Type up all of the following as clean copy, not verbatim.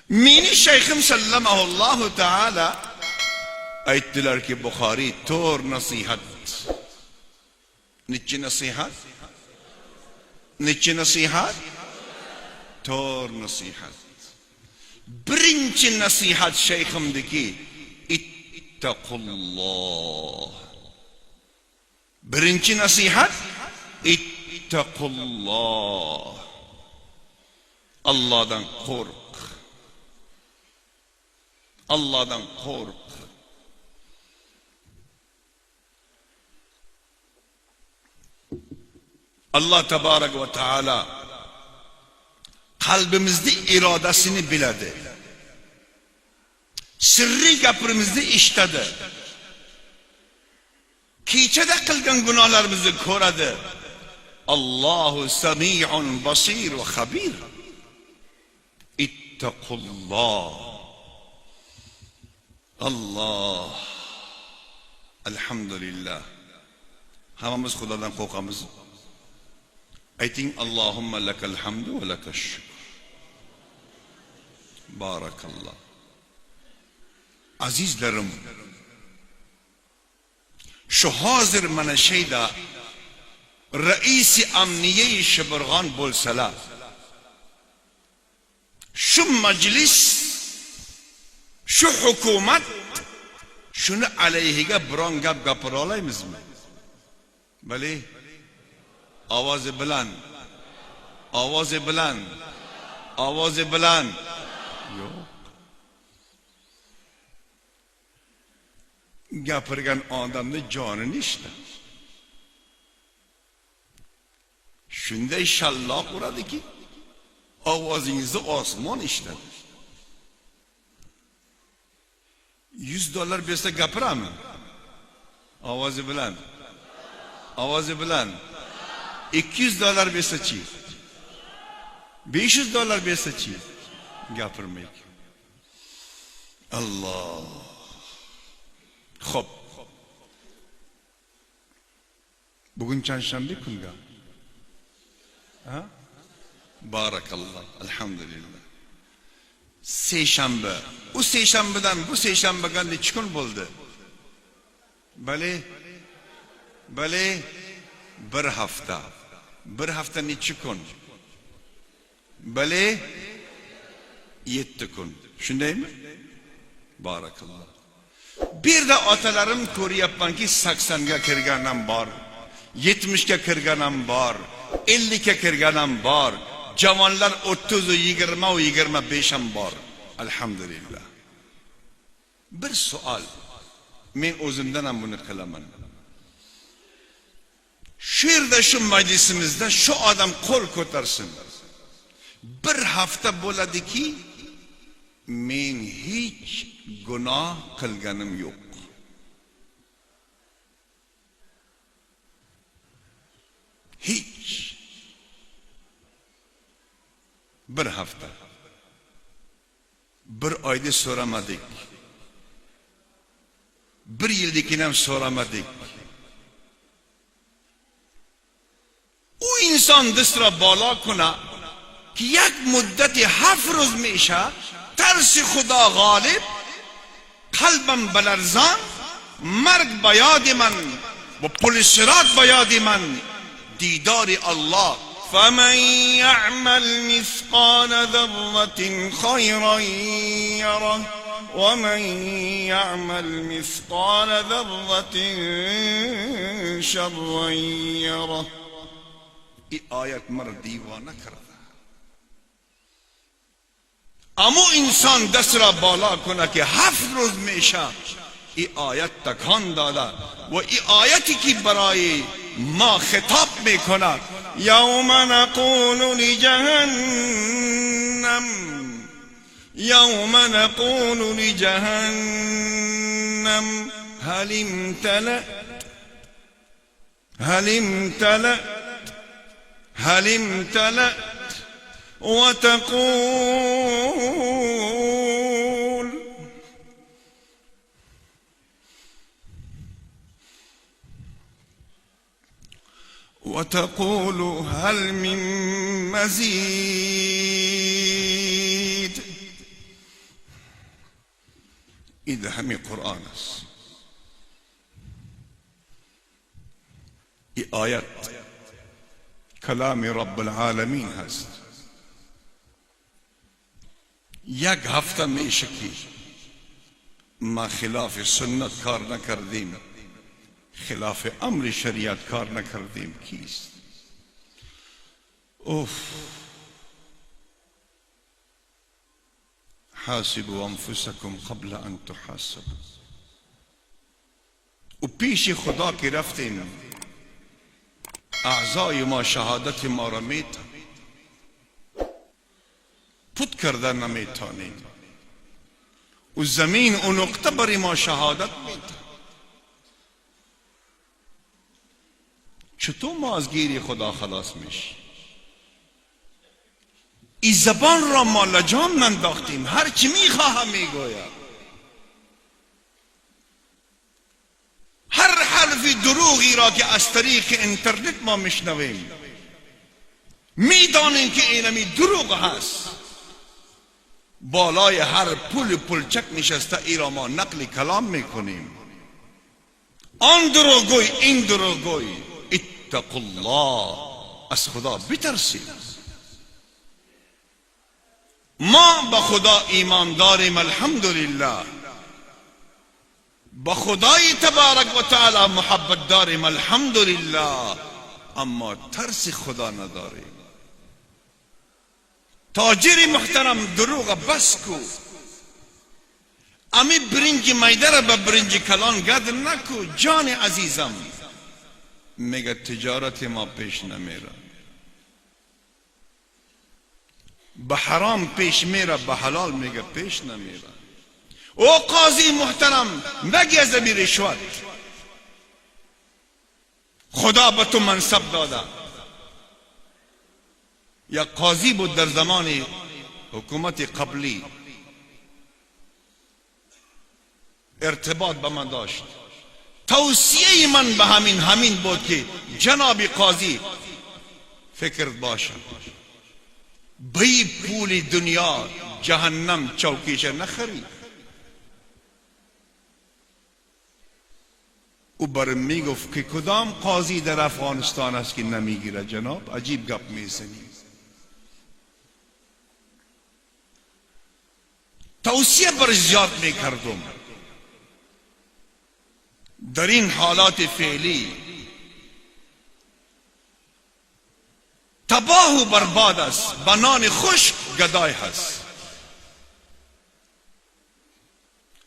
Meni shayxim sallamallohu taala aytdilarki, Buxoriy to'r nasihat. Necha nasihat? Necha nasihat? To'r nasihat. Birinchi nasihat shayximdiki, ittaqulloh. Birinchi nasihat, ittaqulloh. Allohdan qo'rq. Allohdan qo'rq. Allah tabarak ve taala qalbimizda irodasini biladi. Sirriy gapirimizni eshitadi. Kechada qilgan gunohlarimizni ko'radi. Allohu sami'un basir va xabir. Ittaqulloh. Allah. Alhamdulillah. Hammamiz Xudodan qo'rqamiz. Ayting, Allohumma lakal hamdu va lakash shukr. Barakalloh. Azizlarim, shu hozir mana shayda raisi amniye Shibirg'on bo'lsalar, shu majlis, shu hukumat shuni alayhiga biron gap gapira olaymizmi? Bale, ovozi bilan, ovozi bilan, ovozi bilan. Yo'q. Gapirgan odamni jonini ishla. Shunday shalloq uradiki, ovozingizni osmon ishladi. $100 bersa gapirami? Ovozi bilan. Ovozi bilan. $200 bersa-chi? $500 bersa-chi? Gapirmaydi. Allah. Xo'p. Bugun chanshanba kunga. Ha? Barakalloh. Alhamdulillah. Seshanba. U seshanbadan bu seshanbaga necha kun bo'ldi? Bale. Bale. Bir hafta. Bir hafta necha kun? Bale. 7 kun. Shundaymi? Barakalloh. Bir de otalarim ko'ryapmanki 80 ga kirganim bor, 70 ga kirganim bor, 50 ga kirganim bor, javonlar 30 20 25 ham bor. Alhamdulillah. Bir savol. Men o'zimdan ham buni qilaman. Shu yerda shu majlisimizda shu odam qo'l ko'tarsin. Bir hafta bo'ladiki, men hech gunoh qilganim yo'q. Hech. Bir hafta. Bir oyda so'ramadik. Bir yildan ham so'ramadik. U inson disra balo kuna ki یک مدت 7 روز میشه ترس خدا غالب قلبم بلرزان مرگ بیاد من و پل صراط بیاد من دیدار الله فمن يعمل مثقال ذرة خيرا يره ومن يعمل مثقال ذرة شرا يره. این آیت مرا دیوانه کرد. اما انسان دست را بالا کنه که 7 روز میشه این آیت تکان داده و این آیتی که برای ما خطاب میکنه یوم نقول لجهنم یوم نقول لجهنم هل امتلأت هل امتلأت هل امتلأت وتقول هل من مزيد این همین قرآن است. این آیت کلام رب العالمین هست. یک هفته میشه که ما خلاف سنت کار نکردیم، خلاف امر شریعت کار نکردیم. کیست؟ اوف. حاسبوا انفسکم قبل ان تحاسبوا. و پیش خدا که رفتیم اعضای ما شهادت ما را میتن پت کردن نمیتانیم و زمین و نقطه بر ما شهادت میتن. چطور ما از گیری خدا خلاص میشیم؟ این زبان را ما لجام ننداختیم، هر چی میخواهم میگوید. هر حرف دروغی را که از طریق اینترنت ما میشنویم میدانیم که اینمی دروغ هست. بالای هر پل پلچک نشسته ای را ما نقل کلام میکنیم. آن دروغگوی این دروغگوی. اتقوا الله، از خدا بترسید. ما به خدا ایمان داریم الحمدلله، به خدای تبارک و تعالی محبت داریم الحمدلله، اما ترس خدا نداریم. تاجر محترم دروغ بس کو، امی برنج میده را به برنج کلان گد نکو. جان عزیزم میگه تجارت ما پیش نمیره، به حرام پیش میره، به حلال میگه پیش نمیره. او قاضی محترم مگیزه بی رشوت. خدا به تو منصب داده. یا قاضی بود در زمان حکومت قبلی، ارتباط به من داشت. توصیه من به همین بود که جناب قاضی فکر باشه بی پول دنیا جهنم چوکیش نخری. او برم میگفت که کدام قاضی در افغانستان است که نمیگیره جناب؟ عجیب گپ میزنی. توصیه بر زیاد میکردم. در این حالات فعلی تباه و برباد است. بنان خشک گدای هست.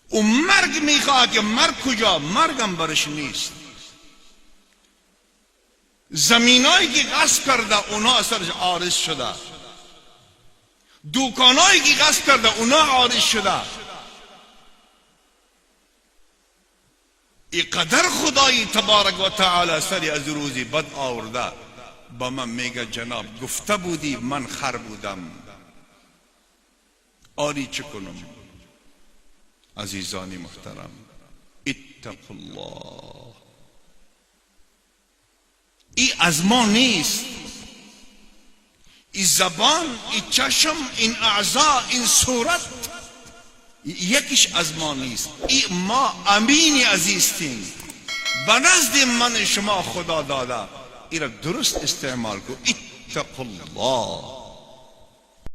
او مرگ میخواه که مرگ کجا؟ مرگم برش نیست. زمینایی که غصب کرده اونا اثرش عارض شده، دوکانایی که غصب کرده اونا عارض شده. اینقدر خدای تبارک و تعالی سری از روزی بد آورده. با من میگه جناب گفته بودی من خر بودم. آری چه کنم؟ عزیزانی محترم، اتقوا الله. این از ما نیست. این زبان، این چشم، این اعضا، این صورت یکیش از ما نیست. این ما امینی عزیزتیم. به نزد من شما خدا داده. این را درست استعمال کن. اتقوا الله.